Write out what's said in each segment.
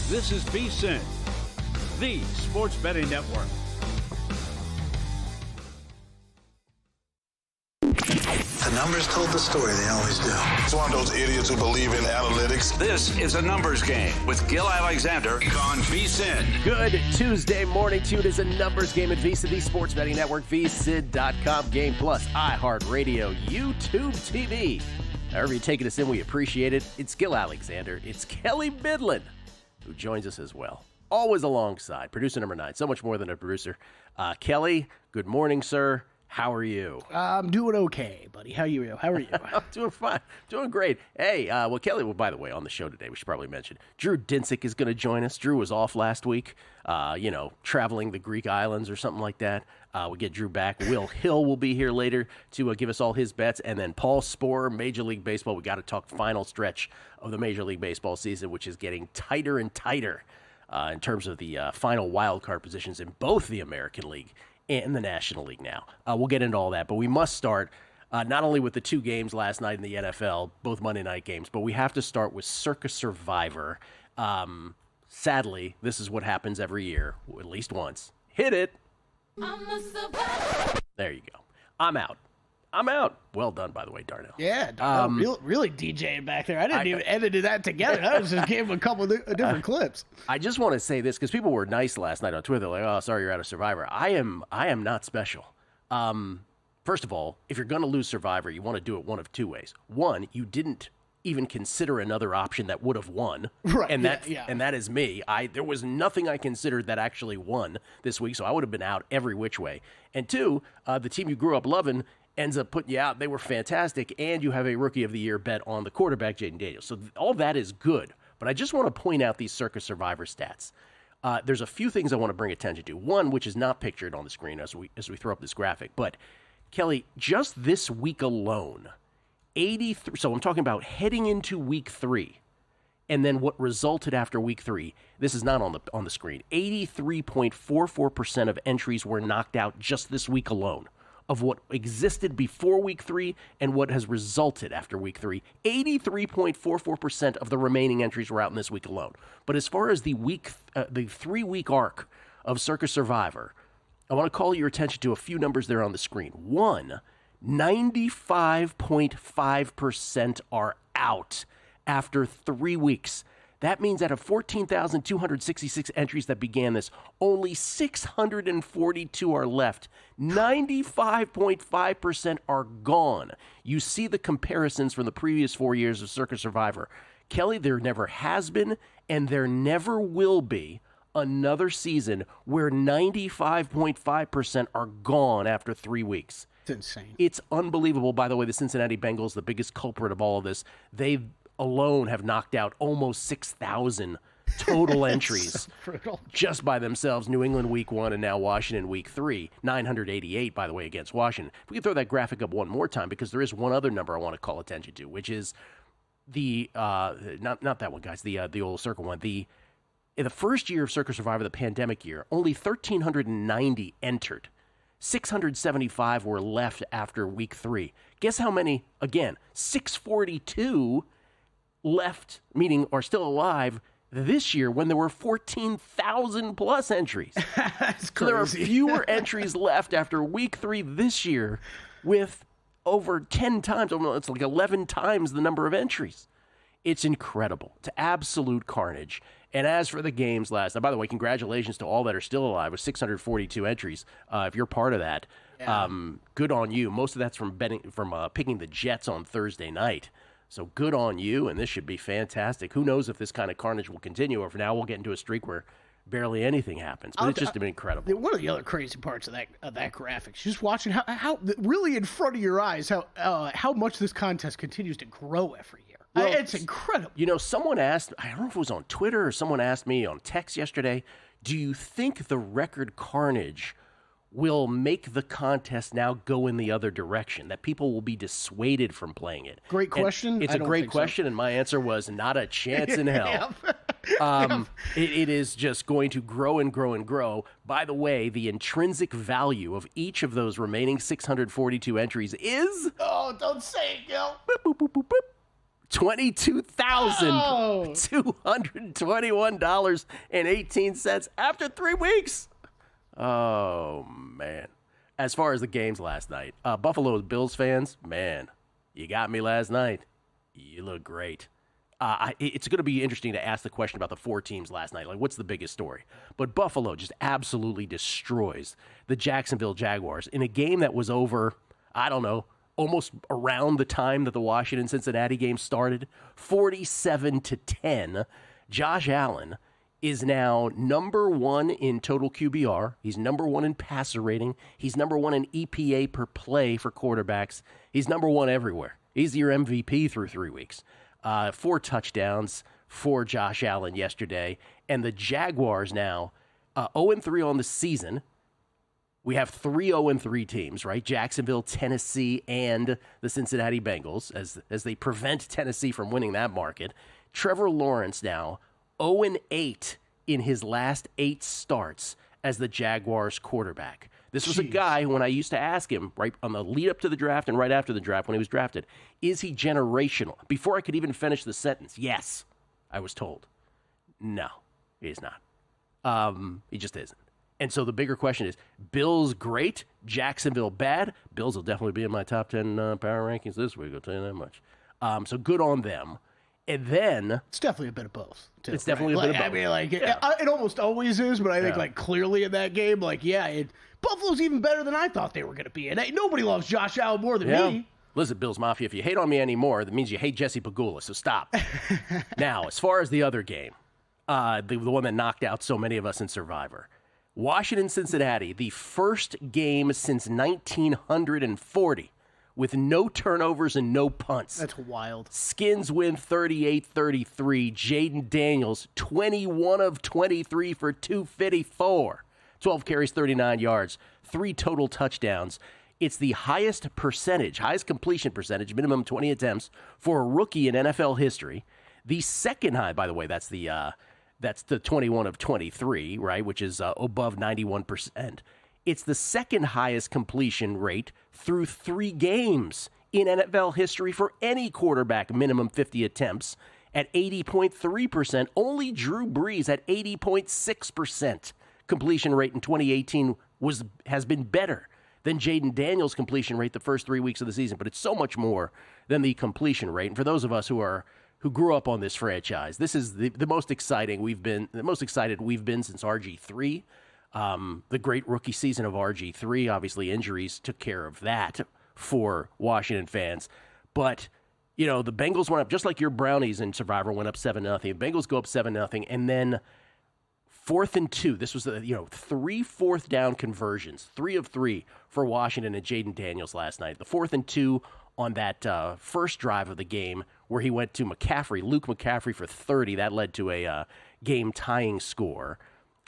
This is VSiN, the sports betting network. The numbers told the story, they always do. It's one of those idiots who believe in analytics. This is a numbers game with Gil Alexander on VSiN. Good Tuesday morning to you. It is a numbers game at VSiN, the sports betting network, VSiN.com, Game Plus, iHeartRadio, YouTube TV. However you're taking us in, we appreciate it. It's Gil Alexander. It's Kelly Midland, who joins us as well. Always alongside producer number 9. So much more than a producer. Kelly, good morning, sir. How are you? I'm doing okay, buddy. How are you? I'm doing fine. Doing great. Hey, Kelly, by the way, on the show today, we should probably mention, Drew Dinsick is going to join us. Drew was off last week, traveling the Greek islands or something like that. We get Drew back. Will Hill will be here later to give us all his bets. And then Paul Sporer, Major League Baseball. We got to talk final stretch of the Major League Baseball season, which is getting tighter and tighter in terms of the final wild card positions in both the American League and the National League now. We'll get into all that, but we must start not only with the 2 games last night in the NFL, both Monday night games, but we have to start with Circa Survivor. Sadly, this is what happens every year, at least once. Hit it. There you go. I'm out. Well done, by the way, Darnell. Yeah, really DJing back there. I didn't even edit that together. I was just gave him a couple of different clips. I just want to say this because people were nice last night on Twitter. They're like, "Oh, sorry, you're out of Survivor." I am not special. First of all, if you're going to lose Survivor, you want to do it one of 2 ways. One, you didn't even consider another option that would have won, right? And that is me. There was nothing I considered that actually won this week, so I would have been out every which way. And 2, the team you grew up loving ends up putting you out. They were fantastic, and you have a Rookie of the Year bet on the quarterback, Jaden Daniels. So all that is good, but I just want to point out these Circa Survivor stats. There's a few things I want to bring attention to. One, which is not pictured on the screen as we throw up this graphic, but Kelly, just this week alone, 83. So I'm talking about heading into week 3, and then what resulted after week 3. This is not on the screen. 83.44% of entries were knocked out just this week alone, of what existed before week 3 and what has resulted after week 3. 83.44% of the remaining entries were out in this week alone. But as far as the 3-week arc of Circa Survivor, I want to call your attention to a few numbers there on the screen. 1, 95.5% are out after 3 weeks. That means out of 14,266 entries that began this, only 642 are left. 95.5% are gone. You see the comparisons from the previous 4 years of Circa Survivor. Kelly, there never has been, and there never will be, another season where 95.5% are gone after 3 weeks. It's insane. It's unbelievable. By the way, the Cincinnati Bengals, the biggest culprit of all of this, they alone have knocked out almost 6,000 total entries just by themselves. New England week 1 and now Washington week 3. 988, by the way, against Washington. If we could throw that graphic up one more time, because there is one other number I want to call attention to, which is the, not that one, guys, the old Circa one. In the first year of Circa Survivor, the pandemic year, only 1,390 entered. 675 were left after week 3. Guess how many? Again, 642 left, meaning are still alive this year when there were 14,000 plus entries. That's crazy. So there are fewer entries left after week 3 this year with over 10 times, it's like 11 times the number of entries. It's incredible. It's absolute carnage. And as for the games last night, by the way, congratulations to all that are still alive with 642 entries. If you're part of that, good on you. Most of that's from picking the Jets on Thursday night. So good on you, and this should be fantastic. Who knows if this kind of carnage will continue, or for now we'll get into a streak where barely anything happens. But it's just been incredible. One of the other crazy parts of that graphic, just watching how really in front of your eyes how much this contest continues to grow every year. Well, it's incredible. You know, someone asked, I don't know if it was on Twitter or someone asked me on text yesterday, do you think the record carnage will make the contest now go in the other direction, that people will be dissuaded from playing it? Great question. And it's a great question, and my answer was not a chance in hell. It is just going to grow and grow and grow. By the way, the intrinsic value of each of those remaining 642 entries is... Oh, don't say it, Gil. Boop, boop, boop, boop, boop. $22,221.18 after 3 weeks. Oh, man. As far as the games last night, Buffalo Bills fans, man, you got me last night. You look great. It's going to be interesting to ask the question about the 4 teams last night. Like, what's the biggest story? But Buffalo just absolutely destroys the Jacksonville Jaguars in a game that was over, I don't know, almost around the time that the Washington-Cincinnati game started, 47-10. Josh Allen is now number 1 in total QBR. He's number 1 in passer rating. He's number 1 in EPA per play for quarterbacks. He's number 1 everywhere. He's your MVP through 3 weeks. 4 touchdowns for Josh Allen yesterday. And the Jaguars now 0-3 on the season. We have 3 0-3 teams, right? Jacksonville, Tennessee, and the Cincinnati Bengals as they prevent Tennessee from winning that market. Trevor Lawrence now 0-8 in his last 8 starts as the Jaguars quarterback. This was a guy when I used to ask him right on the lead up to the draft and right after the draft when he was drafted, is he generational? Before I could even finish the sentence, yes, I was told. No, he's not. He just isn't. And so the bigger question is, Bills great, Jacksonville bad. Bills will definitely be in my top 10 power rankings this week, I'll tell you that much. So good on them. And then it's definitely a bit of both. Too, it's definitely a bit of both. I mean, it almost always is, but I think clearly in that game, Buffalo's even better than I thought they were going to be. And nobody loves Josh Allen more than me. Listen, Bills Mafia, if you hate on me anymore, that means you hate Jesse Pagula. So stop. Now, as far as the other game, the one that knocked out so many of us in Survivor, Washington-Cincinnati, the first game since 1940. With no turnovers and no punts. That's wild. Skins win 38-33. Jaden Daniels, 21 of 23 for 254. 12 carries, 39 yards. 3 total touchdowns. It's the highest completion percentage, minimum 20 attempts, for a rookie in NFL history. The second high, by the way, that's the 21 of 23, right, which is above 91%. It's the second highest completion rate through 3 games in NFL history for any quarterback, minimum 50 attempts, at 80.3%. Only Drew Brees at 80.6% completion rate in 2018 has been better than Jaden Daniels' completion rate the first 3 weeks of the season. But it's so much more than the completion rate. And for those of us who grew up on this franchise, this is the most excited we've been since RG3. The great rookie season of RG3, obviously injuries took care of that for Washington fans. But, the Bengals went up, just like your Brownies in Survivor went up 7-0. The Bengals go up 7-0, and then 4th and 2. This was 3 fourth down conversions, 3 of 3 for Washington and Jaden Daniels last night. The 4th and 2 on that first drive of the game where he went to Luke McCaffrey for 30. That led to a game-tying score.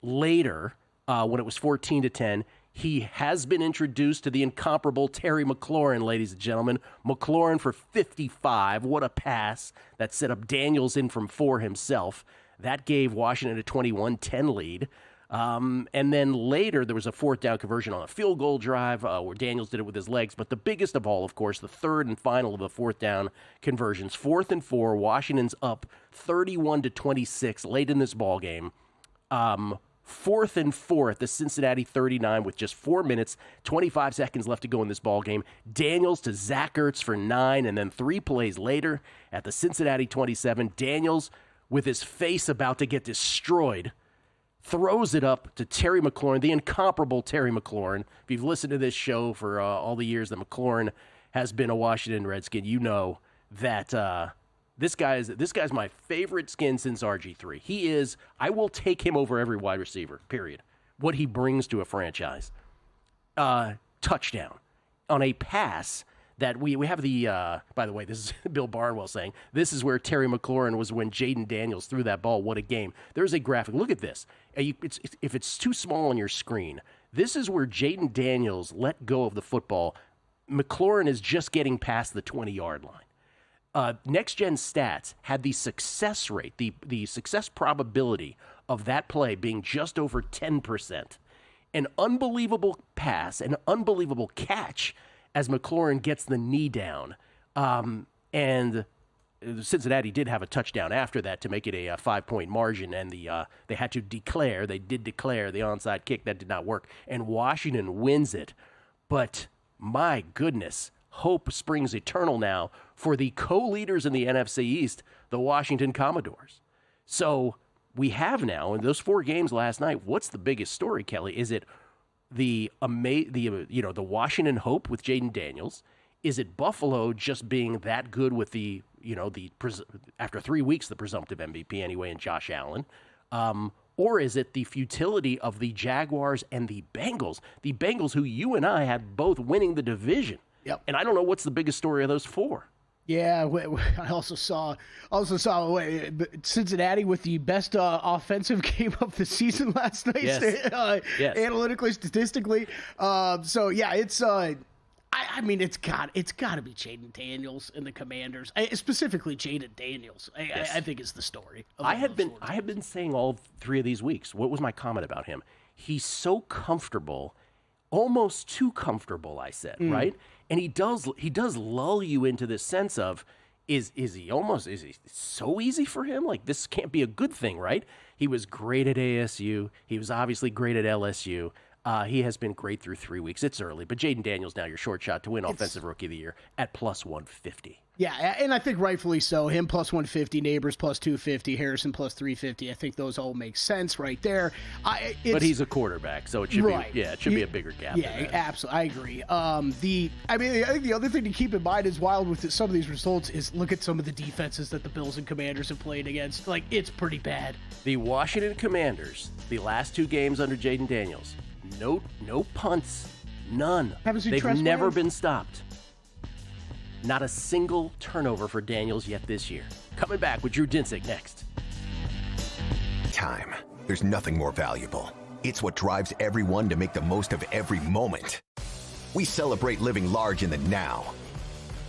Later, when it was 14-10, he has been introduced to the incomparable Terry McLaurin, ladies and gentlemen. McLaurin for 55. What a pass. That set up Daniels in from 4 himself. That gave Washington a 21-10 lead. And then later, there was a 4th down conversion on a field goal drive where Daniels did it with his legs. But the biggest of all, of course, the third and final of the 4th down conversions. 4th and 4, Washington's up 31-26 late in this ball game. 4th and 4 at the Cincinnati 39 with just 4 minutes, 25 seconds left to go in this ball game. Daniels to Zach Ertz for 9, and then 3 plays later at the Cincinnati 27, Daniels, with his face about to get destroyed, throws it up to Terry McLaurin, the incomparable Terry McLaurin. If you've listened to this show for all the years that McLaurin has been a Washington Redskin, you know that This guy's my favorite skin since RG3. He is, I will take him over every wide receiver, period. What he brings to a franchise. Touchdown. On a pass that we have the, by the way, this is Bill Barnwell saying, this is where Terry McLaurin was when Jaden Daniels threw that ball. What a game. There's a graphic. Look at this. If it's too small on your screen, this is where Jaden Daniels let go of the football. McLaurin is just getting past the 20-yard line. Next Gen Stats had the success rate, the success probability of that play being just over 10%. An unbelievable pass, an unbelievable catch as McLaurin gets the knee down. And Cincinnati did have a touchdown after that to make it a 5-point margin, and they had to declare. They did declare the onside kick. That did not work, and Washington wins it. But my goodness, hope springs eternal now for the co-leaders in the NFC East, the Washington Commodores. So we have now, in those 4 games last night, what's the biggest story, Kelly? Is it the Washington hope with Jaden Daniels? Is it Buffalo just being that good with after 3 weeks, the presumptive MVP anyway, and Josh Allen? Or is it the futility of the Jaguars and the Bengals? The Bengals, who you and I had both winning the division. Yep. And I don't know what's the biggest story of those 4. Yeah, I also saw Cincinnati with the best offensive game of the season last night, yes. Analytically, statistically. So yeah, it's I mean, it's got to be Jaden Daniels and the Commanders, specifically Jaden Daniels. I think is the story. I have been saying all 3 of these weeks. What was my comment about him? He's so comfortable, almost too comfortable. I said right, and he does lull you into this sense of is he so easy for him? Like, this can't be a good thing, right? He was great at ASU. He was obviously great at LSU. He has been great through 3 weeks. It's early, but Jaden Daniels now your short shot to win Offensive Rookie of the Year at plus 150. Yeah, and I think rightfully so. Him plus 150, Neighbors plus 250, Harrison plus 350. I think those all make sense right there. But he's a quarterback, so it should be a bigger gap. Yeah, absolutely. I agree. I think the other thing to keep in mind is wild with some of these results is look at some of the defenses that the Bills and Commanders have played against. Like, it's pretty bad. The Washington Commanders, the last 2 games under Jaden Daniels, no punts, none. They've never been stopped. Not a single turnover for Daniels yet this year. Coming back with Drew Dinsick next. Time. There's nothing more valuable. It's what drives everyone to make the most of every moment. We celebrate living large in the now.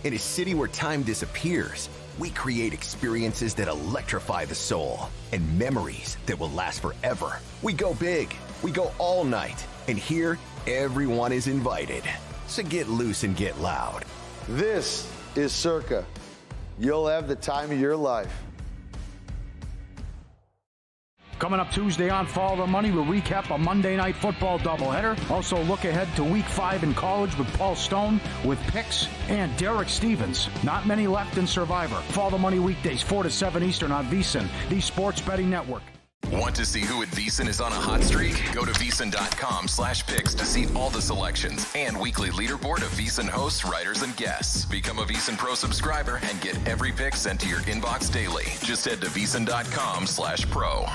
In a city where time disappears, we create experiences that electrify the soul and memories that will last forever. We go big. We go all night. And here, everyone is invited. So get loose and get loud. This is Circa. You'll have the time of your life. Coming up Tuesday on Follow the Money, we'll recap a Monday Night Football doubleheader. Also look ahead to Week 5 in college with Paul Stone, with picks, and Derek Stevens. Not many left in Survivor. Follow the Money weekdays 4 to 7 Eastern on VSiN, the Sports Betting Network. Want to see who at VSiN is on a hot streak? Go to VSiN.com/picks to see all the selections and weekly leaderboard of VSiN hosts, writers, and guests. Become a VSiN Pro subscriber and get every pick sent to your inbox daily. Just head to VSiN.com/pro.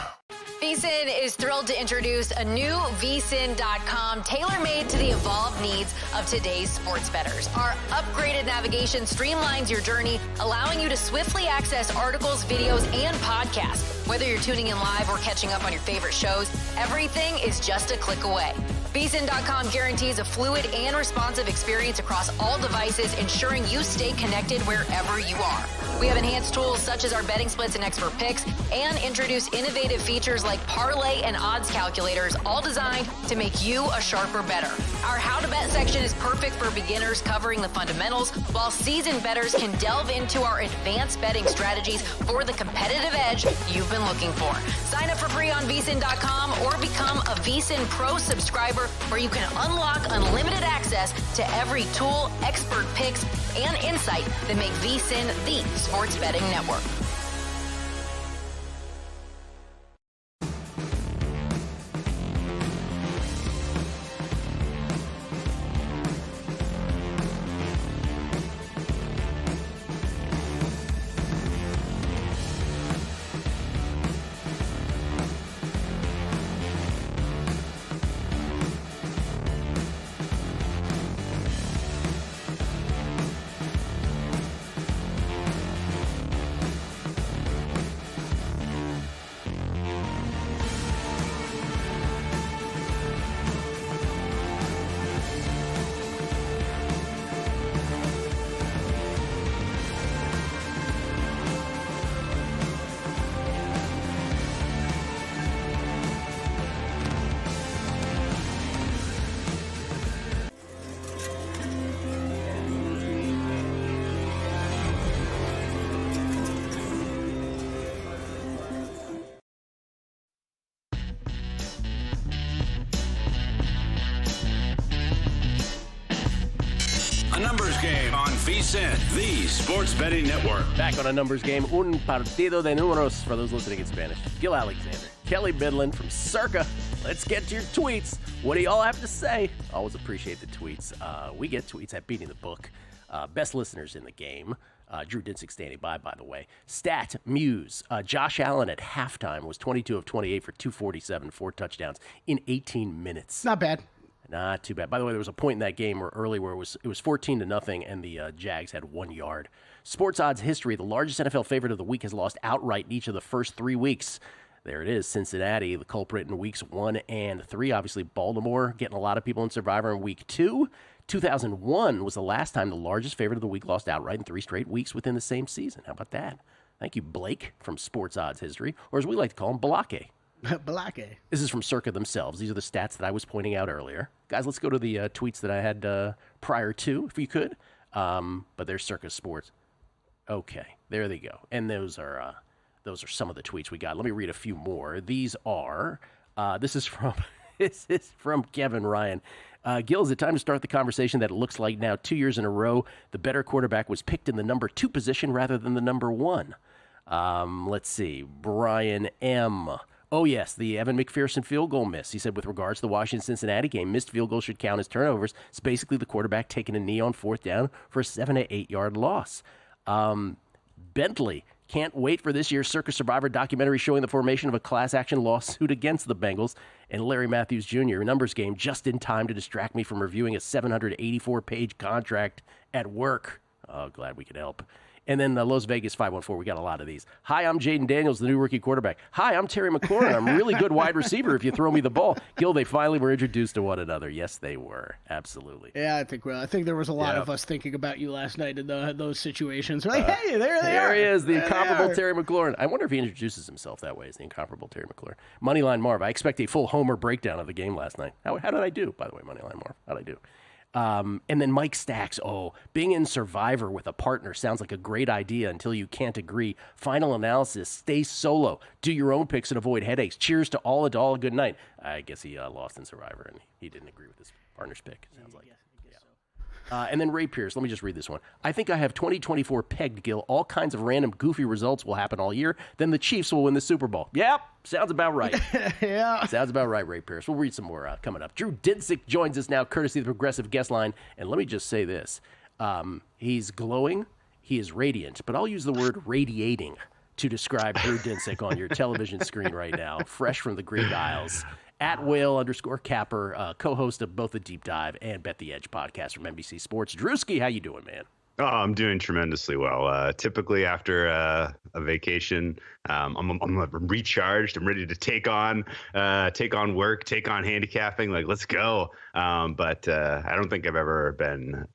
VSiN is thrilled to introduce a new VSiN.com tailor-made to the evolved needs of today's sports bettors. Our upgraded navigation streamlines your journey, allowing you to swiftly access articles, videos, and podcasts. Whether you're tuning in live or catching up on your favorite shows, everything is just a click away. VSiN.com guarantees a fluid and responsive experience across all devices, ensuring you stay connected wherever you are. We have enhanced tools such as our betting splits and expert picks, and introduce innovative features like parlay and odds calculators, all designed to make you a sharper bettor. Our How to Bet section is perfect for beginners, covering the fundamentals, while seasoned bettors can delve into our advanced betting strategies for the competitive edge you've been looking for. Sign up for free on VSiN.com or become a VSiN Pro subscriber, where you can unlock unlimited access to every tool, expert picks, and insight that make VSiN the sports betting network. A numbers game on VSiN, the sports betting network. Back on a numbers game, un partido de números for those listening in Spanish. Gil Alexander, Kelly Midland from Circa. Let's get to your tweets. What do y'all have to say? Always appreciate the tweets. We get tweets at Beating the Book. Best listeners in the game. Drew Dinsick standing by the way. Stat Muse. Josh Allen at halftime was 22 of 28 for 247, 4 touchdowns in 18 minutes. Not bad. Not too bad. By the way, there was a point in that game early where it was 14-0, and the Jags had 1 yard. Sports odds history: the largest NFL favorite of the week has lost outright in each of the first 3 weeks. There it is, Cincinnati, the culprit in weeks 1 and 3. Obviously, Baltimore getting a lot of people in Survivor in week 2. 2001 was the last time the largest favorite of the week lost outright in 3 straight weeks within the same season. How about that? Thank you, Blake, from Sports Odds History, or as we like to call him, Balake. Balake. This is from Circa themselves. These are the stats that I was pointing out earlier. Guys, let's go to the tweets that I had prior to, if you could. But there's Circa Sports. Okay, there they go. And those are some of the tweets we got. Let me read a few more. These are, this is from Kevin Ryan. Gil, is it time to start the conversation that it looks like now 2 years in a row the better quarterback was picked in the number 2 position rather than the number 1? Let's see. Brian M. Oh, yes, the Evan McPherson field goal miss. He said with regards to the Washington-Cincinnati game, missed field goals should count as turnovers. It's basically the quarterback taking a knee on 4th down for a 7 to 8 yard loss. Bentley. Can't wait for this year's Circa Survivor documentary showing the formation of a class action lawsuit against the Bengals. And Larry Matthews Jr., numbers game, just in time to distract me from reviewing a 784-page contract at work. Oh, glad we could help. And then Las Vegas 514, we got a lot of these. Hi, I'm Jaden Daniels, the new rookie quarterback. Hi, I'm Terry McLaurin. I'm a really good wide receiver if you throw me the ball. Gil, they finally were introduced to one another. Yes, they were. Absolutely. Yeah, I think there was a lot of us thinking about you last night in those situations. We're like, hey, there they are. There he is, the incomparable Terry McLaurin. I wonder if he introduces himself that way as the incomparable Terry McLaurin. Moneyline Marv, I expect a full homer breakdown of the game last night. How did I do, by the way, Moneyline Marv? How did I do? And then Mike Stacks, being in Survivor with a partner sounds like a great idea until you can't agree. Final analysis, stay solo. Do your own picks and avoid headaches. Cheers to all a good night. I guess he lost in Survivor, and he didn't agree with his partner's pick, it sounds like. And then Ray Pierce, let me just read this one. I think I have 2024 pegged, Gil. All kinds of random goofy results will happen all year. Then the Chiefs will win the Super Bowl. Yep, sounds about right. Yeah. Sounds about right, Ray Pierce. We'll read some more coming up. Drew Dinsick joins us now, courtesy of the Progressive Guest Line. And let me just say this. He's glowing. He is radiant. But I'll use the word radiating to describe Drew Dinsick on your television screen right now, fresh from the Great Isles. At Whale_Capper, co-host of both the Deep Dive and Bet the Edge podcast from NBC Sports. Drewski, how you doing, man? Oh, I'm doing tremendously well. Typically after a vacation, I'm recharged. I'm ready to take on work, take on handicapping. Like, let's go. But I don't think I've ever been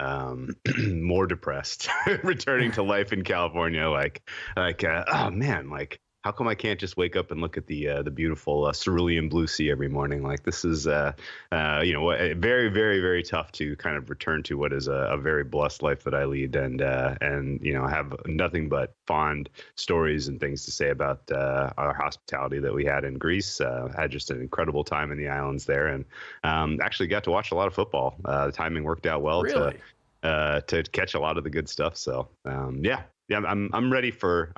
more depressed returning to life in California. Oh man, like, how come I can't just wake up and look at the beautiful cerulean blue sea every morning? Like, this is very, very, very tough to kind of return to what is a very blessed life that I lead, and have nothing but fond stories and things to say about our hospitality that we had in Greece. Had just an incredible time in the islands there, and actually got to watch a lot of football. The timing worked out well to catch a lot of the good stuff. So I'm ready for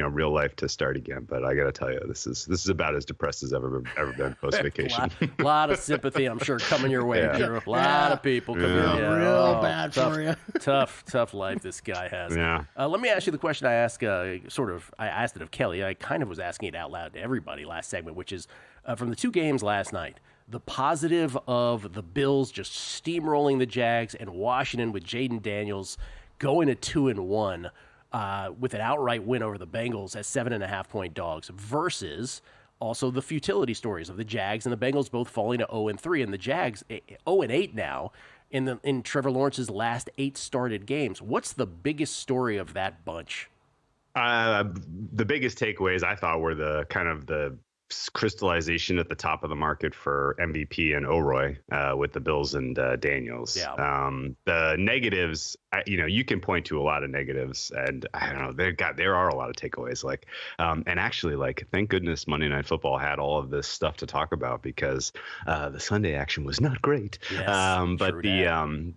real life to start again. But I got to tell you, this is about as depressed as I've ever been post vacation. A lot of sympathy, I'm sure, coming your way. Yeah. A lot of people coming your way. Real bad for you. Tough life this guy has. Yeah. Let me ask you the question I asked. I asked it of Kelly. I kind of was asking it out loud to everybody last segment, which is from the 2 games last night. The positive of the Bills just steamrolling the Jags and Washington with Jaden Daniels going to 2-1. With an outright win over the Bengals as 7.5-point dogs versus also the futility stories of the Jags and the Bengals both falling to 0-3, and the Jags 0-8 now in Trevor Lawrence's last 8 started games. What's the biggest story of that bunch? The biggest takeaways I thought were the kind of the crystallization at the top of the market for MVP and O'Roy with the Bills and Daniels. Yeah. The negatives, you can point to a lot of negatives, and I don't know, there are a lot of takeaways. And actually, thank goodness Monday Night Football had all of this stuff to talk about, because the Sunday action was not great. Yes,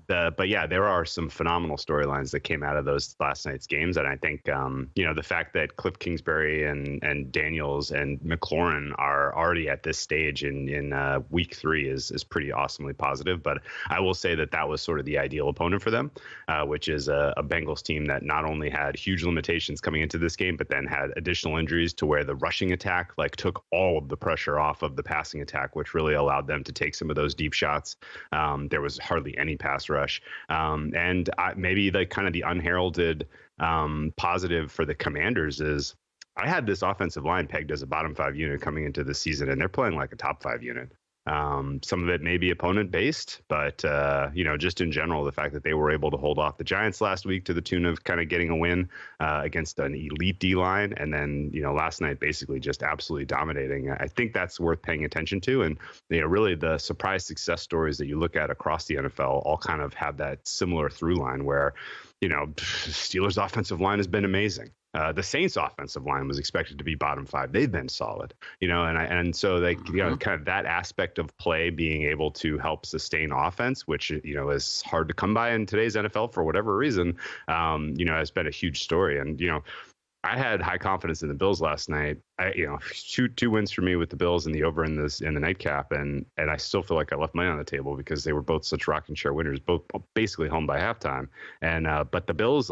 but yeah, there are some phenomenal storylines that came out of those last night's games, and I think the fact that Cliff Kingsbury and Daniels and McLaurin are already at this stage in week 3 is pretty awesomely positive. But I will say that was sort of the ideal opponent for them, which is a Bengals team that not only had huge limitations coming into this game, but then had additional injuries to where the rushing attack took all of the pressure off of the passing attack, which really allowed them to take some of those deep shots. There was hardly any pass rush, and maybe kind of the unheralded positive for the Commanders is I had this offensive line pegged as a bottom 5 unit coming into the season, and they're playing like a top 5 unit. Some of it may be opponent based, but just in general, the fact that they were able to hold off the Giants last week to the tune of kind of getting a win against an elite D line, and then last night basically just absolutely dominating. I think that's worth paying attention to, and really the surprise success stories that you look at across the NFL all kind of have that similar through line where Steelers' offensive line has been amazing. The Saints' offensive line was expected to be bottom 5. They've been solid, and so kind of that aspect of play being able to help sustain offense, which is hard to come by in today's NFL for whatever reason, has been a huge story. And I had high confidence in the Bills last night. Two wins for me with the Bills and the over in the nightcap, and I still feel like I left money on the table because they were both such rocking chair winners, both basically home by halftime. And but the Bills,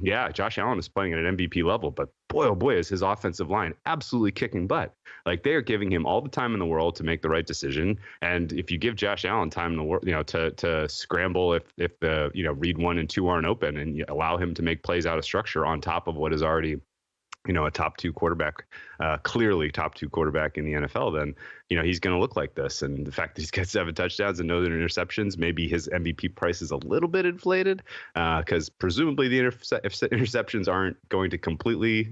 yeah, Josh Allen is playing at an MVP level, but boy, oh boy, is his offensive line absolutely kicking butt. They are giving him all the time in the world to make the right decision. And if you give Josh Allen time in the world, to scramble if the read 1 and 2 aren't open, and you allow him to make plays out of structure on top of what is already a top 2 quarterback, clearly top 2 quarterback in the NFL, then he's going to look like this. And the fact that he's got 7 touchdowns and no interceptions, maybe his MVP price is a little bit inflated, because presumably the interceptions aren't going to completely,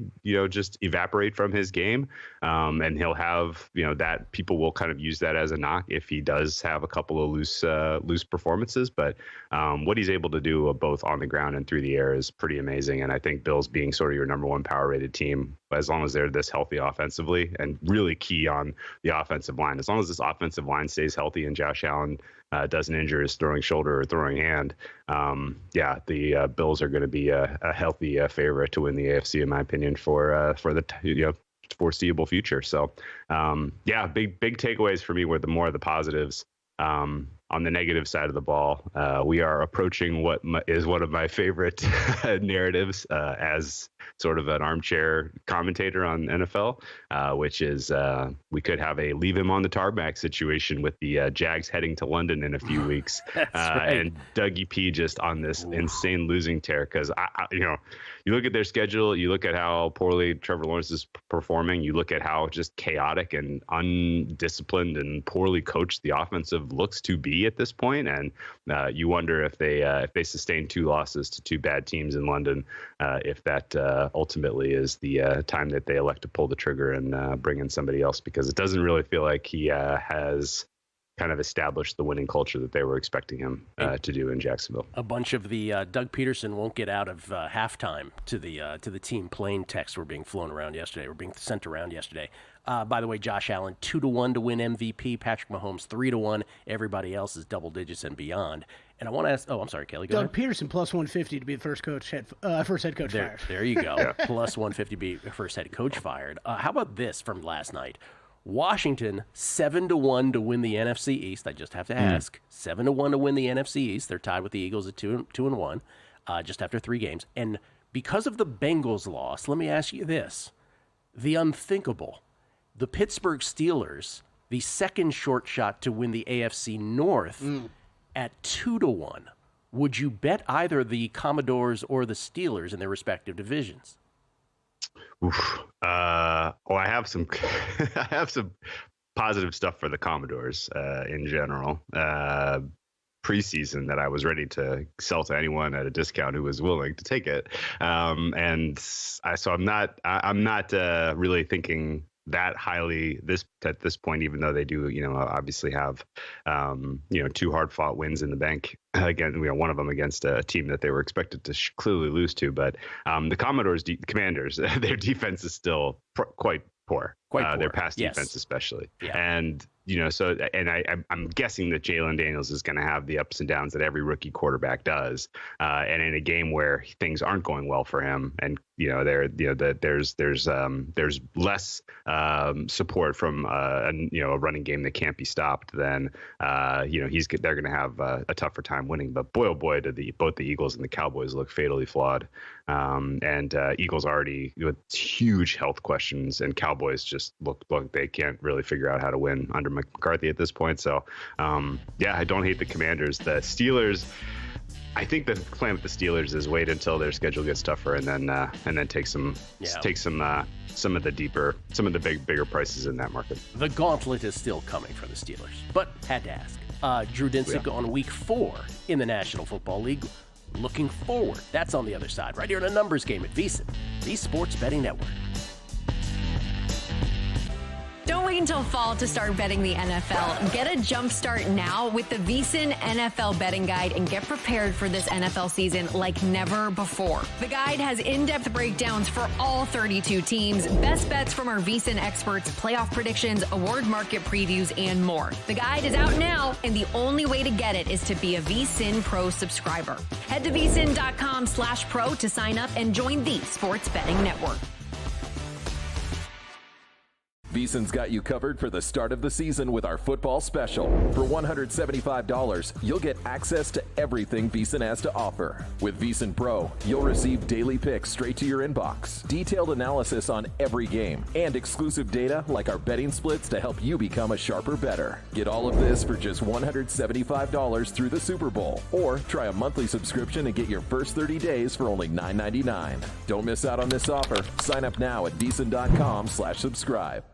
just evaporate from his game. And he'll have, that people will kind of use that as a knock if he does have a couple of loose performances. But what he's able to do both on the ground and through the air is pretty amazing. And I think Bills being sort of your number 1 power rated team, as long as they're this healthy offensively, and really key on the offensive line, as long as this offensive line stays healthy and Josh Allen doesn't injure his throwing shoulder or throwing hand, the Bills are going to be a healthy favorite to win the AFC, in my opinion, for the foreseeable future. So big takeaways for me were the more of the positives. On the negative side of the ball, we are approaching what is one of my favorite narratives as sort of an armchair commentator on NFL, which is we could have a leave him on the tarmac situation with the Jags heading to London in a few weeks. Right. And Dougie P just on this insane losing tear, because you look at their schedule, you look at how poorly Trevor Lawrence is performing, you look at how just chaotic and undisciplined and poorly coached the offensive looks to be at this point, and you wonder if they sustain 2 losses to 2 bad teams in London, if that ultimately is the time that they elect to pull the trigger and bring in somebody else, because it doesn't really feel like he has kind of established the winning culture that they were expecting him to do in Jacksonville. A bunch of the Doug Peterson won't get out of halftime to the team plane texts were being flown around yesterday, were being sent around yesterday. By the way, Josh Allen 2-1 to win MVP, Patrick Mahomes 3-1. Everybody else is double digits and beyond. And I want to ask. Oh, I'm sorry, Kelly. Go Doug ahead. Peterson plus 150 to be the first head coach fired. There you go. Plus 150 to be the first head coach fired. How about this from last night? Washington 7-1 to win the NFC East. I just have to ask. 7-1 to win the NFC East. They're tied with the Eagles at 2-1, just after 3 games. And because of the Bengals loss, let me ask you this: the unthinkable. The Pittsburgh Steelers, the second short shot to win the AFC North at 2-1. Would you bet either the Commodores or the Steelers in their respective divisions? I have some positive stuff for the Commodores in general. Preseason that I was ready to sell to anyone at a discount who was willing to take it. So I'm not really thinking that highly at this point, even though they do, obviously have, 2 hard-fought wins in the bank. Again, one of them against a team that they were expected to clearly lose to. But the Commanders, their defense is still quite poor. Their pass defense especially. Yeah. And, I'm guessing that Jaden Daniels is going to have the ups and downs that every rookie quarterback does. And in a game where things aren't going well for him, and there's less support from a running game that can't be stopped, then they're going to have a tougher time winning. But boy, oh boy, did both the Eagles and the Cowboys look fatally flawed. And Eagles already with huge health questions, and Cowboys just look they can't really figure out how to win under McCarthy at this point. So I don't hate the Commanders. The Steelers, I think the plan with the Steelers is wait until their schedule gets tougher and then take some of the bigger prices in that market. The gauntlet is still coming for the Steelers, but had to ask. Drew Dinsick on week 4 in the National Football League. Looking forward. That's on the other side, right here in a numbers game at VSiN, the Sports Betting Network. Don't wait until fall to start betting the NFL. Get a jump start now with the VSiN NFL Betting Guide and get prepared for this NFL season like never before. The guide has in-depth breakdowns for all 32 teams, best bets from our VSiN experts, playoff predictions, award market previews, and more. The guide is out now, and the only way to get it is to be a VSiN Pro subscriber. Head to VSiN.com/pro to sign up and join the Sports Betting Network. VSiN's got you covered for the start of the season with our football special. For $175, you'll get access to everything VSiN has to offer. With VSiN Pro, you'll receive daily picks straight to your inbox, detailed analysis on every game, and exclusive data like our betting splits to help you become a sharper bettor. Get all of this for just $175 through the Super Bowl. Or try a monthly subscription and get your first 30 days for only $9.99. Don't miss out on this offer. Sign up now at VSiN.com/subscribe.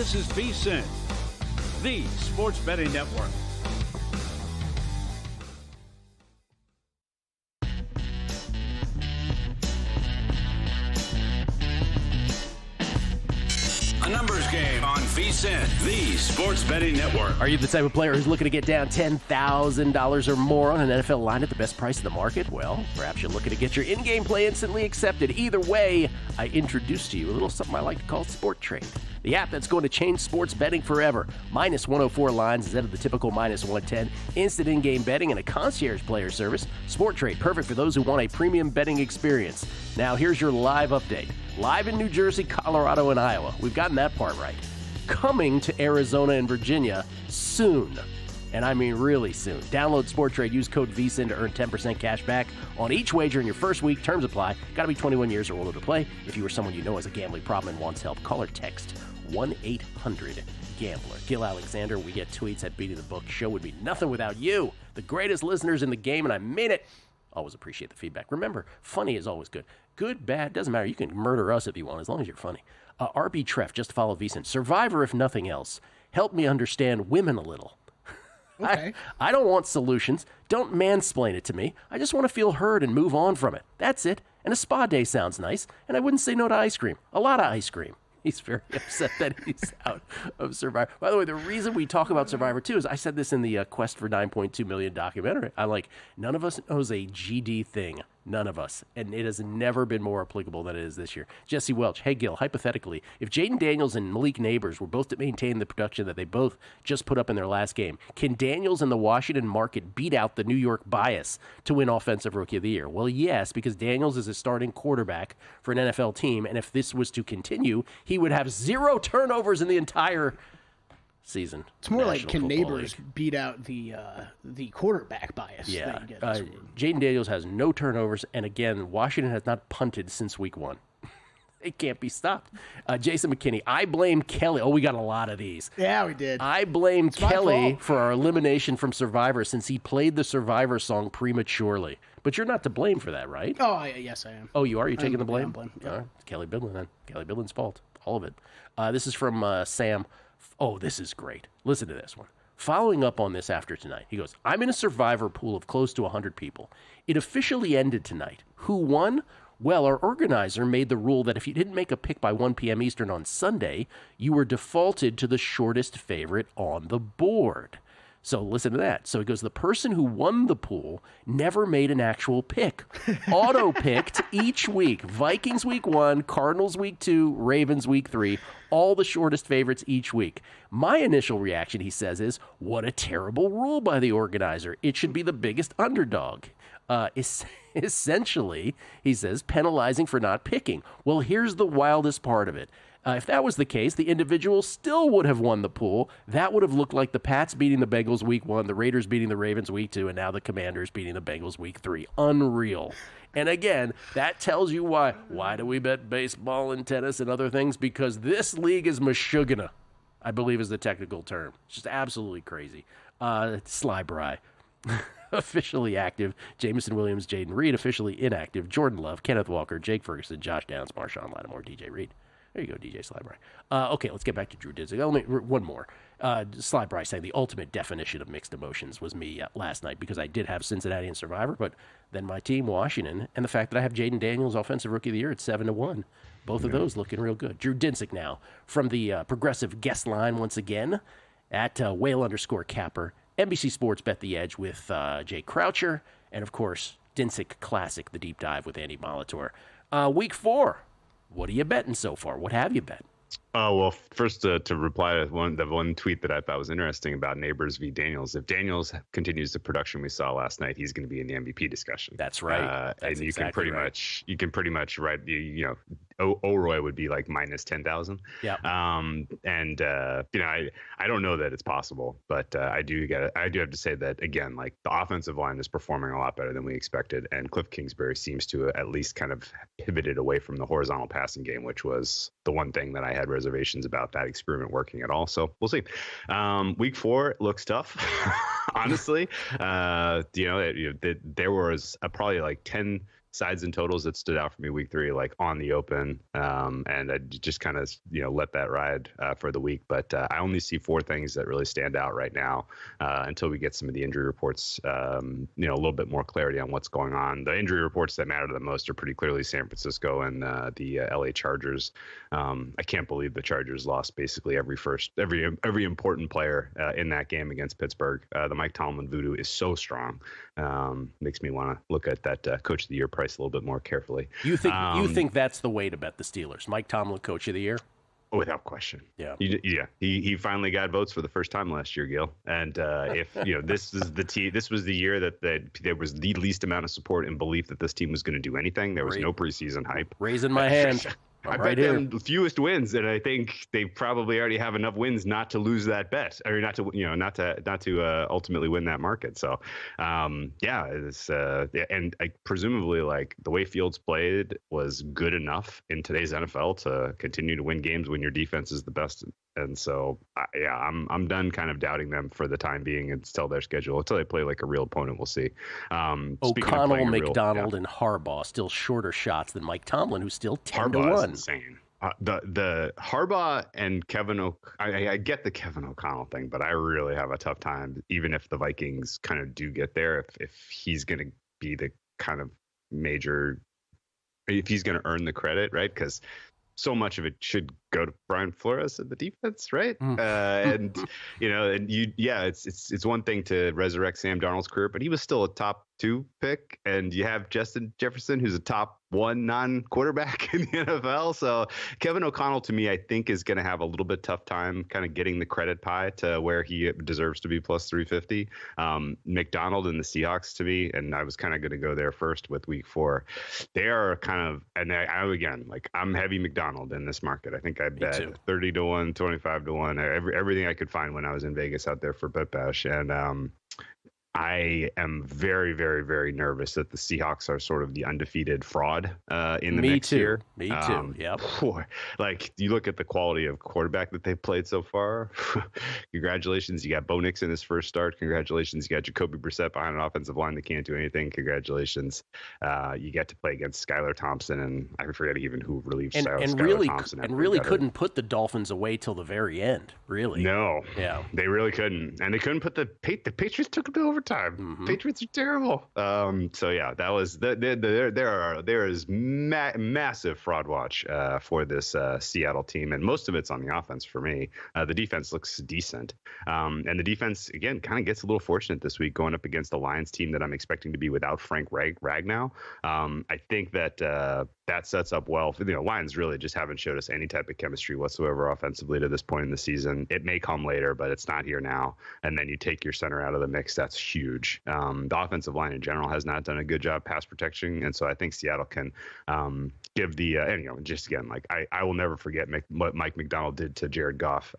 This is VSiN, the sports betting network. A numbers game on VSiN, the sports betting network. Are you the type of player who's looking to get down $10,000 or more on an NFL line at the best price in the market? Well, perhaps you're looking to get your in-game play instantly accepted. Either way, I introduce to you a little something I like to call Sport Trade, the app that's going to change sports betting forever. Minus 104 lines instead of the typical minus 110. Instant in-game betting and a concierge player service. Sport Trade, perfect for those who want a premium betting experience. Now, here's your live update. Live in New Jersey, Colorado, and Iowa. We've gotten that part right. Coming to Arizona and Virginia soon. And I mean really soon. Download Sport Trade. Use code VSiN to earn 10% cash back on each wager in your first week. Terms apply. Got to be 21 years or older to play. If you or someone you know has a gambling problem and wants help, call or text 1-800-GAMBLER. Gil Alexander, we get tweets at Beating the Book. Show would be nothing without you. The greatest listeners in the game, and I mean it. Always appreciate the feedback. Remember, funny is always good. Good, bad, doesn't matter. You can murder us if you want, as long as you're funny. RB Treff, just follow VSiN. Survivor, if nothing else. Help me understand women a little. Okay. I don't want solutions. Don't mansplain it to me. I just want to feel heard and move on from it. That's it. And a spa day sounds nice. And I wouldn't say no to ice cream. A lot of ice cream. He's very upset that he's out of Survivor. By the way, the reason we talk about Survivor, too, is I said this in the Quest for 9.2 Million documentary. I'm like, none of us knows a GD thing. None of us. And it has never been more applicable than it is this year. Jesse Welch, hey, Gil, hypothetically, if Jaden Daniels and Malik Neighbors were both to maintain the production that they both just put up in their last game, can Daniels and the Washington market beat out the New York bias to win Offensive Rookie of the Year? Well, yes, because Daniels is a starting quarterback for an NFL team, and if this was to continue, he would have 0 turnovers in the entire season. It's more like, can Neighbors beat out the quarterback bias? Yeah. That you get Jaden Daniels has no turnovers, and again, Washington has not punted since week 1. It can't be stopped. Jason McKinney, I blame Kelly. Oh, we got a lot of these. Yeah, we did. I blame It's my Kelly fault. for our elimination from Survivor since he played the Survivor song prematurely. But you're not to blame for that, right? Oh, yes, I am. Oh, you are? You taking the blame? I'm blame. All right. Kelly Bidlin, then. Kelly Bidlin's fault. All of it. This is from Sam. Oh, this is great. Listen to this one. Following up on this after tonight, he goes, I'm in a Survivor pool of close to 100 people. It officially ended tonight. Who won? Well, our organizer made the rule that if you didn't make a pick by 1 p.m. Eastern on Sunday, you were defaulted to the shortest favorite on the board. So listen to that. So he goes, the person who won the pool never made an actual pick. Auto-picked each week. Vikings week 1, Cardinals week 2, Ravens week 3. All the shortest favorites each week. My initial reaction, he says, is, what a terrible rule by the organizer. It should be the biggest underdog. Essentially, he says, penalizing for not picking. Well, here's the wildest part of it. If that was the case, the individual still would have won the pool. That would have looked like the Pats beating the Bengals week 1, the Raiders beating the Ravens week 2, and now the Commanders beating the Bengals week 3. Unreal. And again, that tells you why. Why do we bet baseball and tennis and other things? Because this league is mashugana, I believe is the technical term. It's just absolutely crazy. Sly Bry. Officially active. Jameson Williams, Jaden Reed. Officially inactive. Jordan Love, Kenneth Walker, Jake Ferguson, Josh Downs, Marshawn Lattimore, DJ Reed. There you go, DJ Sly Bry. Okay, let's get back to Drew Dinsick. One more. Sly Bry saying the ultimate definition of mixed emotions was me last night because I did have Cincinnati and Survivor, but then my team, Washington, and the fact that I have Jaden Daniels, Offensive Rookie of the Year at 7-1. Both of those looking real good. Drew Dinsick now from the Progressive guest line once again at whale_capper. NBC Sports Bet the Edge with Jay Croucher, and of course, Dinsick Classic, the deep dive with Andy Molitor. Week 4. What are you betting so far? What have you bet? Oh, well, first to reply to the one tweet that I thought was interesting about Neighbors v. Daniels. If Daniels continues the production we saw last night, he's going to be in the MVP discussion. That's right. And you can pretty much write, O'Roy would be like minus 10,000. Yeah. I don't know that it's possible, but I do have to say that again, like the offensive line is performing a lot better than we expected, and Cliff Kingsbury seems to at least kind of pivoted away from the horizontal passing game, which was the one thing that I had reservations about that experiment working at all. So we'll see. Week 4 looks tough, honestly. There was probably like 10 sides and totals that stood out for me week 3, like on the open, and I just kind of let that ride for the week. But I only see 4 things that really stand out right now until we get some of the injury reports, a little bit more clarity on what's going on. The injury reports that matter the most are pretty clearly San Francisco and the LA Chargers. I can't believe the Chargers lost basically every important player in that game against Pittsburgh. The Mike Tomlin voodoo is so strong. Makes me want to look at that Coach of the Year price a little bit more carefully. You think that's the way to bet the Steelers? Mike Tomlin, Coach of the Year? Without question. Yeah. He finally got votes for the first time last year, Gil. And if this was the year that there was the least amount of support and belief that this team was going to do anything. There was no preseason hype. Raising my hand. I bet them the fewest wins, and I think they probably already have enough wins not to lose that bet, or not to ultimately win that market. So, it's and presumably like the way Fields played was good enough in today's NFL to continue to win games when your defense is the best. And so, I'm done kind of doubting them for the time being until their schedule, until they play like a real opponent. We'll see. O'Connell, McDonald, and Harbaugh still shorter shots than Mike Tomlin, who's still 10-1. Insane. The Harbaugh and Kevin I get the Kevin O'Connell thing, but I really have a tough time, even if the Vikings kind of do get there, if he's going to be the kind of major, if he's going to earn the credit, right? Because so much of it should go to Brian Flores and the defense, right? It's one thing to resurrect Sam Darnold's career, but he was still a top 2 pick, and you have Justin Jefferson, who's a top 1 non-quarterback in the NFL. So Kevin O'Connell, to me, I think is going to have a little bit tough time kind of getting the credit pie to where he deserves to be plus 350. McDonald and the Seahawks, to me, and I was kind of going to go there first with week 4. They are kind of, and I'm heavy McDonald in this market. I think I bet 30-1, 25-1, everything I could find when I was in Vegas out there for Bet Bash. And I am very, very, very nervous that the Seahawks are sort of the undefeated fraud in the mix here. Me too. Yep. Like, you look at the quality of quarterback that they've played so far. Congratulations, you got Bo Nix in his first start. Congratulations, you got Jacoby Brissett behind an offensive line that can't do anything. Congratulations, you get to play against Skylar Thompson, and I forget even who relieved Skylar Thompson. And really couldn't put the Dolphins away till the very end. Really? No. Yeah. They really couldn't, and they couldn't put the Patriots took them to overtime. Patriots are terrible. That was there is massive fraud watch for this Seattle team, and most of it's on the offense for me. The defense looks decent, and the defense again kind of gets a little fortunate this week going up against the Lions team that I'm expecting to be without Frank Ragnow. I think that that sets up well for Lions. Really just haven't showed us any type of chemistry whatsoever offensively to this point in the season. It may come later, but it's not here now. And then you take your center out of the mix. That's huge. The offensive line in general has not done a good job pass protection, and so I think Seattle can give the just again, like I will never forget what Mike McDonald did to Jared Goff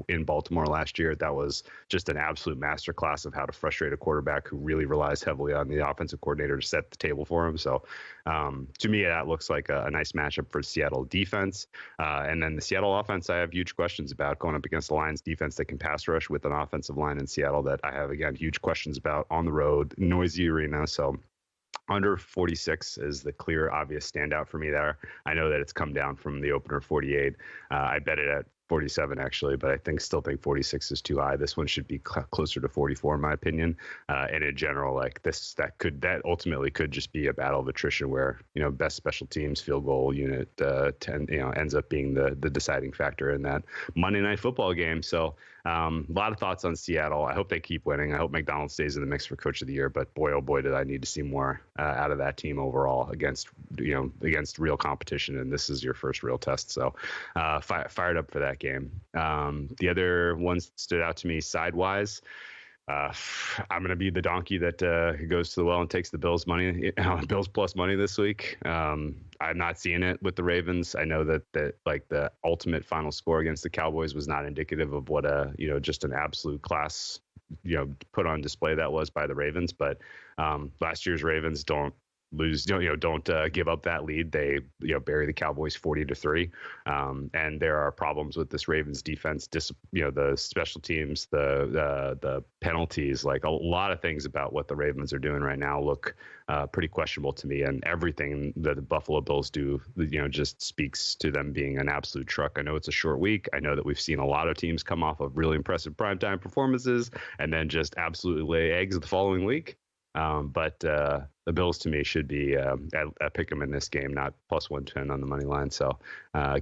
in Baltimore last year. That was just an absolute masterclass of how to frustrate a quarterback who really relies heavily on the offensive coordinator to set the table for him. So to me, that looks like a nice matchup for Seattle defense. And then the Seattle offense, I have huge questions about going up against the Lions defense that can pass rush with an offensive line in Seattle that I have, again, huge questions about on the road, noisy arena. So under 46 is the clear, obvious standout for me there. I know that it's come down from the opener 48. I bet it at 47 actually, but I still think 46 is too high. This one should be closer to 44 in my opinion. And in general, like that ultimately could just be a battle of attrition where, best special teams field goal unit ends up being the deciding factor in that Monday Night Football game. So a lot of thoughts on Seattle. I hope they keep winning. I hope McDonald stays in the mix for Coach of the Year, but boy, oh boy, did I need to see more out of that team overall against real competition. And this is your first real test. So fired up for that game. The other ones that stood out to me sidewise, I'm going to be the donkey that goes to the well and takes the Bills money, Bills plus money this week. I'm not seeing it with the Ravens. I know that like the ultimate final score against the Cowboys was not indicative of what just an absolute class, put on display that was by the Ravens. But last year's Ravens don't lose, don't give up that lead. They, bury the Cowboys 40-3. And there are problems with this Ravens defense, the special teams, the penalties, like a lot of things about what the Ravens are doing right now look pretty questionable to me. And everything that the Buffalo Bills do, just speaks to them being an absolute truck. I know it's a short week. I know that we've seen a lot of teams come off of really impressive primetime performances and then just absolutely lay eggs the following week. But the Bills, to me, should be I pick them in this game, not plus 110 on the money line. So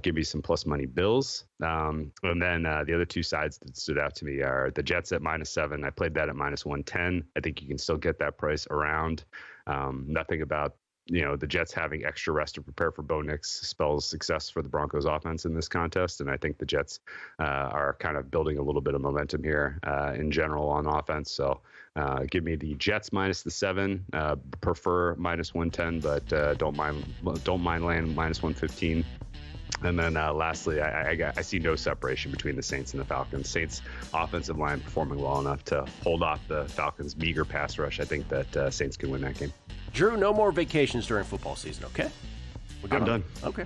give me some plus money Bills. And then the other two sides that stood out to me are the Jets at -7. I played that at minus 110. I think you can still get that price around. Nothing about the Jets having extra rest to prepare for Bo Nix spells success for the Broncos offense in this contest. And I think the Jets are kind of building a little bit of momentum here in general on offense. So give me the Jets -7, prefer minus 110, but don't mind laying minus 115. And then lastly, I see no separation between the Saints and the Falcons. Saints offensive line performing well enough to hold off the Falcons' meager pass rush. I think that Saints can win that game. Drew, no more vacations during football season, okay? I'm done. Okay.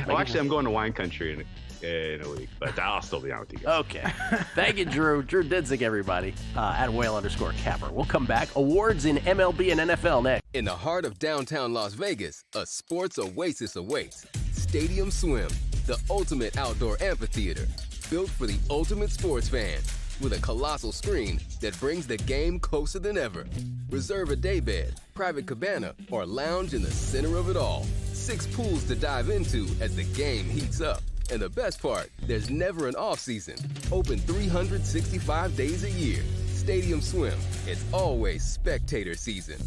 Well, actually, I'm going to wine country in a week, but I'll still be on with you guys. Okay. Thank you, Drew. Drew Dinsick, everybody, at @whale_capper. We'll come back. Awards in MLB and NFL next. In the heart of downtown Las Vegas, a sports oasis awaits. Stadium Swim, the ultimate outdoor amphitheater, built for the ultimate sports fan, with a colossal screen that brings the game closer than ever. Reserve a daybed, private cabana, or lounge in the center of it all. 6 pools to dive into as the game heats up. And the best part, there's never an off-season. Open 365 days a year. Stadium Swim, it's always spectator season.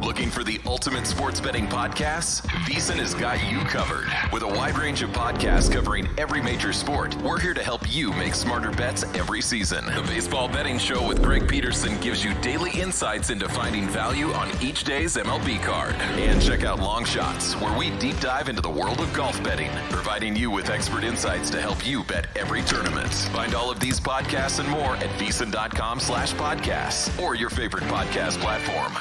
Looking for the ultimate sports betting podcasts? VSiN has got you covered. With a wide range of podcasts covering every major sport, we're here to help you make smarter bets every season. The Baseball Betting Show with Greg Peterson gives you daily insights into finding value on each day's MLB card. And check out Long Shots, where we deep dive into the world of golf betting, providing you with expert insights to help you bet every tournament. Find all of these podcasts and more at VSiN.com/podcasts or your favorite podcast platform.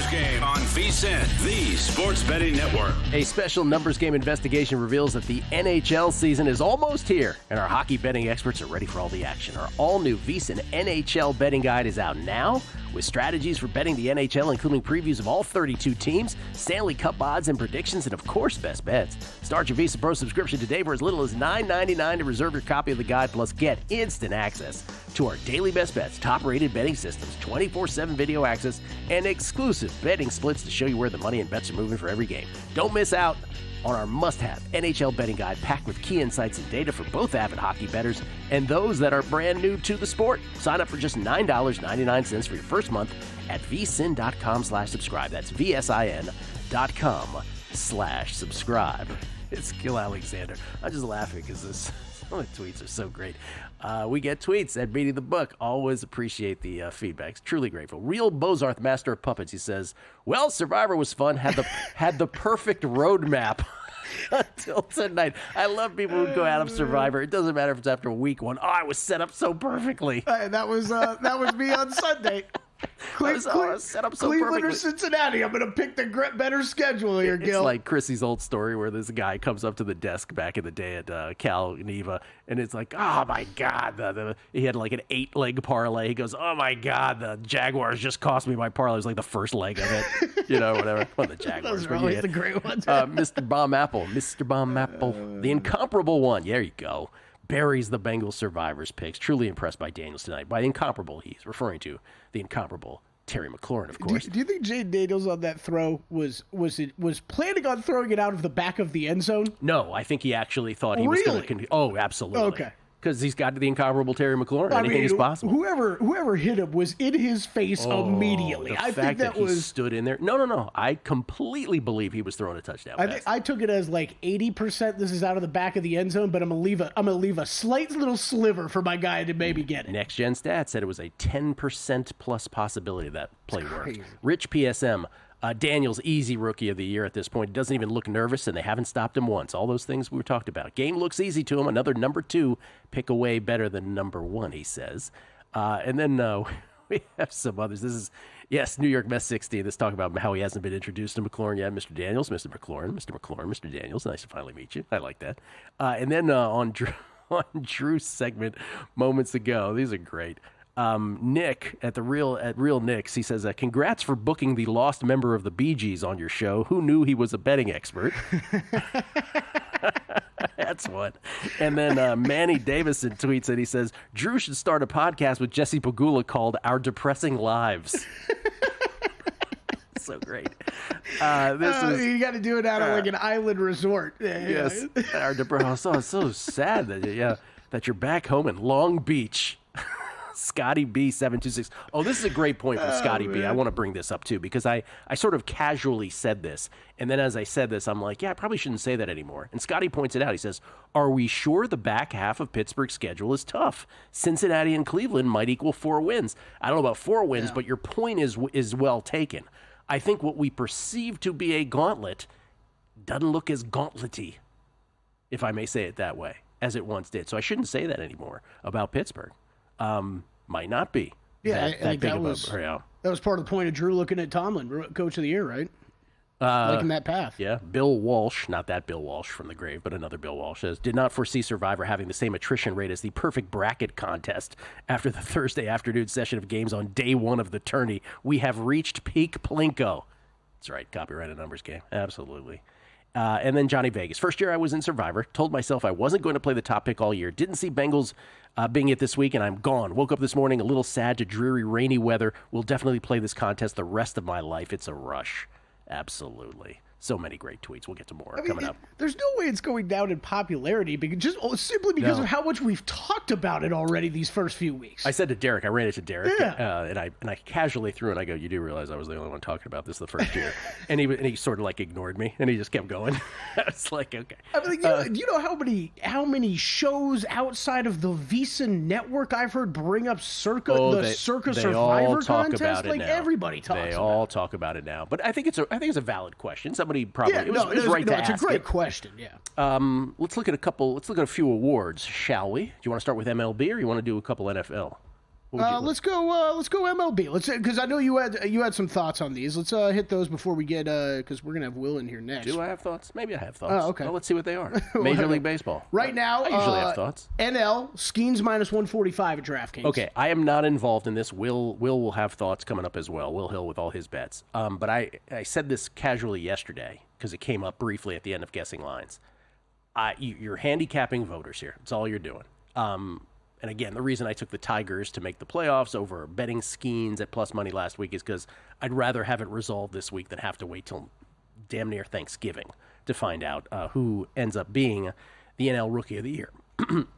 Game on VSiN, the Sports Betting Network. A special numbers game investigation reveals that the NHL season is almost here, and our hockey betting experts are ready for all the action. Our all-new VSiN NHL betting guide is out now, with strategies for betting the NHL, including previews of all 32 teams, Stanley Cup odds and predictions, and of course, best bets. Start your VSiN Pro subscription today for as little as $9.99 to reserve your copy of the guide, plus get instant access to our daily best bets, top-rated betting systems, 24/7 video access, and exclusive betting splits to show you where the money and bets are moving for every game. Don't miss out on our must-have NHL betting guide packed with key insights and data for both avid hockey bettors and those that are brand new to the sport. Sign up for just $9.99 for your first month at vsin.com/subscribe. That's vsin.com/subscribe. It's Gil Alexander. I'm just laughing because some of the tweets are so great. We get tweets at Beating the Book. Always appreciate the feedback. Truly grateful. Real Bozarth, Master of Puppets. He says, well, Survivor was fun. Had the perfect roadmap until tonight. I love people who go out of Survivor. It doesn't matter if it's after week one. Oh, I was set up so perfectly. That was me on Sunday. Set up so Cleveland perfectly. or Cincinnati. I'm going to pick the better schedule here, Gil. It's like Chrissy's old story where this guy comes up to the desk back in the day at Cal Neva, and it's like, oh, my God. He had like an 8-leg parlay. He goes, oh, my God, the Jaguars just cost me my parlay. It was like the first leg of it, whatever. Well, the Jaguars. Those are always the great ones. Mr. Bomb Apple. The incomparable one. There you go. Buries the Bengals Survivors picks. Truly impressed by Daniels tonight. By the incomparable, he's referring to the incomparable Terry McLaurin, of course. Do you think Jaden Daniels on that throw was planning on throwing it out of the back of the end zone? No, I think he actually thought he was going to. Oh, absolutely. Okay. Because he's got the incomparable Terry McLaurin. Anything is possible. Whoever hit him was in his face immediately. I think that he stood in there. No. I completely believe he was throwing a touchdown pass. I took it as like 80%. This is out of the back of the end zone, but I'm gonna leave a slight little sliver for my guy to maybe get it. Next Gen Stats said it was a 10% plus possibility that play worked. Rich PSM. Daniels, easy rookie of the year at this point. Doesn't even look nervous, and they haven't stopped him once. All those things we talked about. Game looks easy to him. Another number 2 pick away better than number 1, he says. And then we have some others. This is, New York Mets 16. Let's talk about how he hasn't been introduced to McLaurin yet. Mr. Daniels, Mr. McLaurin, Mr. Daniels. Nice to finally meet you. I like that. And then on Drew's segment moments ago, these are great. Nick at Real Nicks, he says, congrats for booking the lost member of the Bee Gees on your show. Who knew he was a betting expert? That's one. And then Manny Davison tweets and he says, Drew should start a podcast with Jesse Pagula called Our Depressing Lives. So great. You got to do it out of like an island resort. Yes. It's so sad that you're back home in Long Beach. Scotty B 726. Oh, this is a great point from Scotty B. I want to bring this up too because I sort of casually said this, and then as I said this, I'm like, I probably shouldn't say that anymore. And Scotty points it out. He says, "Are we sure the back half of Pittsburgh's schedule is tough? Cincinnati and Cleveland might equal 4 wins. I don't know about 4 wins, but your point is well taken. I think what we perceive to be a gauntlet doesn't look as gauntlet-y, if I may say it that way, as it once did. So I shouldn't say that anymore about Pittsburgh." Might not be. Yeah, that was part of the point of Drew looking at Tomlin, Coach of the Year, right? Liking that path. Yeah. Bill Walsh, not that Bill Walsh from the grave, but another Bill Walsh, says, did not foresee Survivor having the same attrition rate as the perfect bracket contest after the Thursday afternoon session of games on day 1 of the tourney. We have reached peak Plinko. That's right. Copyrighted numbers game. Absolutely. And then Johnny Vegas. First year I was in Survivor. Told myself I wasn't going to play the top pick all year. Didn't see Bengals being it this week, and I'm gone. Woke up this morning a little sad to dreary, rainy weather. Will definitely play this contest the rest of my life. It's a rush. Absolutely. So many great tweets. We'll get to more coming up. There's no way it's going down in popularity simply because of how much we've talked about it already these first few weeks. I said to Derek, I ran into Derek, and I casually threw it. I go, you do realize I was the only one talking about this the first year, and he sort of like ignored me, and he just kept going. I was like, okay. I mean, do you know how many shows outside of the VSiN network I've heard bring up Circa Survivor contest? Like everybody talks. They all talk about it now, but I think it's a valid question. Somebody probably it was right to ask. It's a great question. Yeah. Let's look at a few awards, shall we? Do you want to start with MLB or you want to do a couple NFL? Let's go MLB. Because I know you had some thoughts on these. Let's hit those before we get because we're gonna have Will in here next. Do I have thoughts? Maybe I have thoughts. Oh, okay. Well, let's see what they are. Major League Baseball. Right now, I usually have thoughts. NL Skeens -145 at DraftKings. Okay, I am not involved in this. Will have thoughts coming up as well. Will Hill with all his bets. But I said this casually yesterday because it came up briefly at the end of guessing lines. You're handicapping voters here. That's all you're doing. And again, the reason I took the Tigers to make the playoffs over betting Skeens at plus money last week is because I'd rather have it resolved this week than have to wait till damn near Thanksgiving to find out who ends up being the NL Rookie of the Year.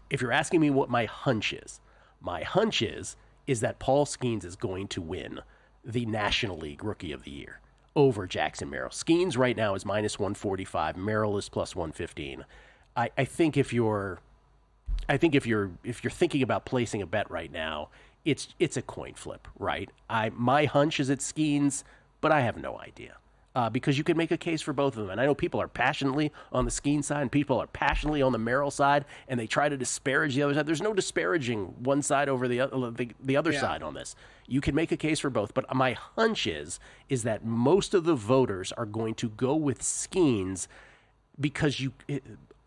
If you're asking me what my hunch is that Paul Skeens is going to win the National League Rookie of the Year over Jackson Merrill. Skeens right now is -145. Merrill is plus 115. I think if you're thinking about placing a bet right now, it's a coin flip, right? My hunch is it's Skeens, but I have no idea. Because you can make a case for both of them. And I know people are passionately on the Skeens side and people are passionately on the Merrill side, and they try to disparage the other side. There's no disparaging one side over the other side on this. You can make a case for both, but my hunch is that most of the voters are going to go with Skeens because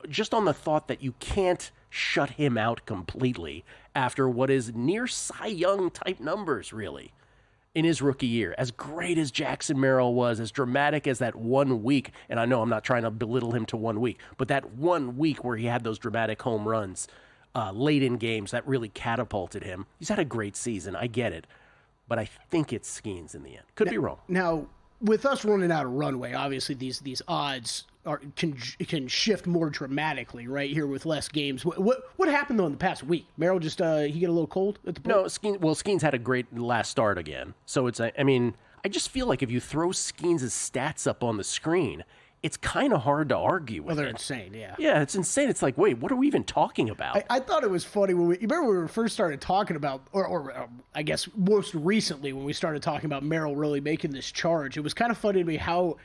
just on the thought that you can't shut him out completely after what is near Cy Young type numbers, really, in his rookie year. As great as Jackson Merrill was, as dramatic as that 1 week, and I know I'm not trying to belittle him to 1 week, but that 1 week where he had those dramatic home runs late in games that really catapulted him. He's had a great season. I get it. But I think it's Skeens in the end. Could be wrong. Now, with us running out of runway, obviously these odds can shift more dramatically right here with less games. What happened though in the past week? Merrill just he get a little cold at the point? No, Skeens had a great last start again. So I just feel like if you throw Skeens' stats up on the screen, it's kind of hard to argue with. Well, they're insane, yeah. Yeah, it's insane. It's like, wait, what are we even talking about? I thought it was funny when you remember when we first started talking about, or I guess most recently when we started talking about Merrill really making this charge. It was kind of funny to me how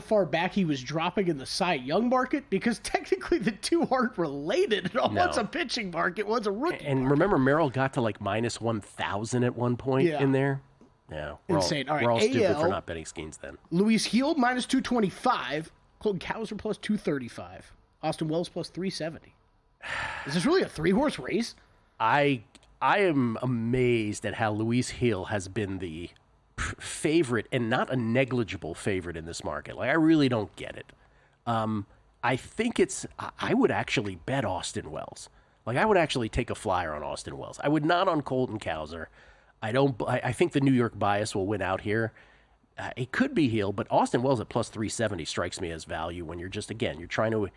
far back he was dropping in the Cy Young market, because technically the two aren't related at all. No. One's a pitching market, one's a rookie market. Remember, Merrill got to like -1,000 at one point in there. Yeah, insane. We're all stupid for not betting Skeens then. Luis Gil -225. Colton Cowser +235. Austin Wells +370. Is this really a 3-horse race? I am amazed at how Luis Gil has been the favorite, and not a negligible favorite in this market. Like, I really don't get it. I think I would actually bet Austin Wells. Like, I would actually take a flyer on Austin Wells. I would not on Colton Cowser. I think the New York bias will win out here. It could be Hill, but Austin Wells at +370 strikes me as value when you're just, again, you're trying to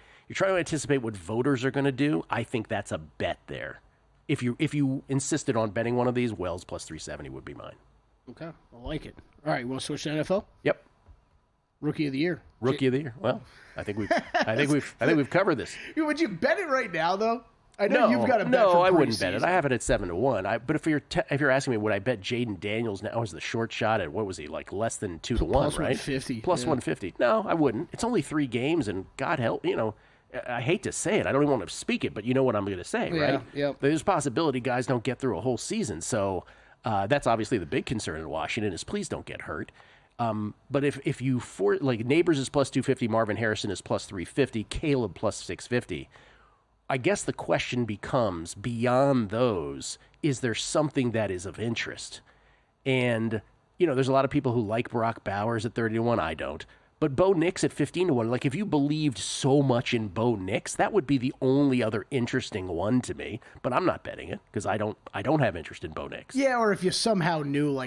anticipate what voters are going to do. I think that's a bet there. If you insisted on betting one of these, Wells +370 would be mine. Okay, I like it. All right, you want to switch to NFL? Yep. Rookie of the Year. Rookie of the Year. Well, I think we've covered this. Would you bet it right now though? I know you've got a bet. No, I wouldn't bet it. I have it at 7-1. But if you're asking me, would I bet Jaden Daniels now as the short shot at, what was he, like less than 2-1, right? +150. +150. No, I wouldn't. It's only 3 games, and God help, I hate to say it. I don't even want to speak it, but you know what I'm going to say, right? Yeah. There's a possibility guys don't get through a whole season, so that's obviously the big concern in Washington is please don't get hurt. But if you Neighbors is +250, Marvin Harrison is +350, Caleb +650. I guess the question becomes, beyond those, is there something that is of interest? And, there's a lot of people who like Brock Bowers at 30-1. I don't. But Bo Nix at 15-1, like if you believed so much in Bo Nix, that would be the only other interesting one to me. But I'm not betting it because I don't have interest in Bo Nix. Yeah, or if you somehow knew,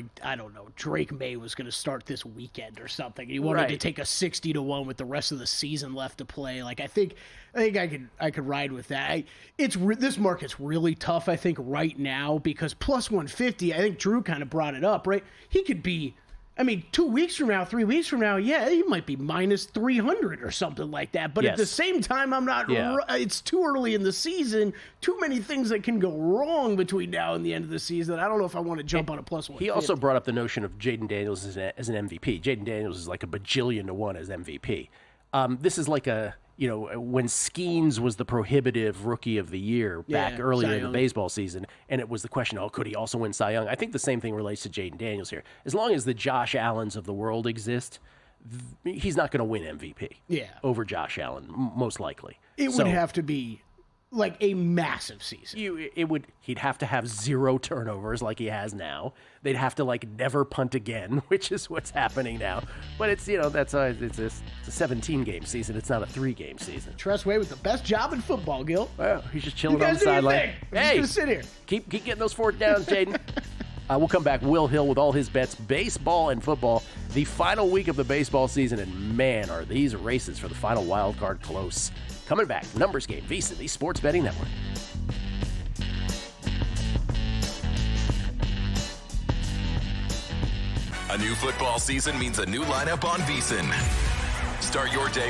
Drake May was going to start this weekend or something, you wanted to take a 60-1 with the rest of the season left to play. Like I think I could ride with that. This market's really tough, I think, right now because +150. I think Drew kind of brought it up, right? He could be. 2 weeks from now, 3 weeks from now, yeah, he might be -300 or something like that. But at the same time, I'm not. Yeah. It's too early in the season. Too many things that can go wrong between now and the end of the season. I don't know if I want to jump on a +150. He also brought up the notion of Jaden Daniels as an MVP. Jaden Daniels is like a bajillion to 1 as MVP. This is like when Skeens was the prohibitive rookie of the year back earlier in the baseball season, and it was the question, could he also win Cy Young? I think the same thing relates to Jaden Daniels here. As long as the Josh Allens of the world exist, he's not going to win MVP over Josh Allen, most likely. It would have to be like a massive season. He'd have to have 0 turnovers like he has now. They'd have to never punt again, which is what's happening now. But it's it's a 17-game season. It's not a 3-game season. Tress Way with the best job in football, Gil. Well, he's just chilling on the sideline. I'm just gonna sit here. Keep getting those 4th downs, Jaden. We'll come back. Will Hill with all his bets, baseball and football. The final week of the baseball season, and man, are these races for the final wild card close. Coming back, Numbers Game, VSiN, the Sports Betting Network. A new football season means a new lineup on VSiN. Start your day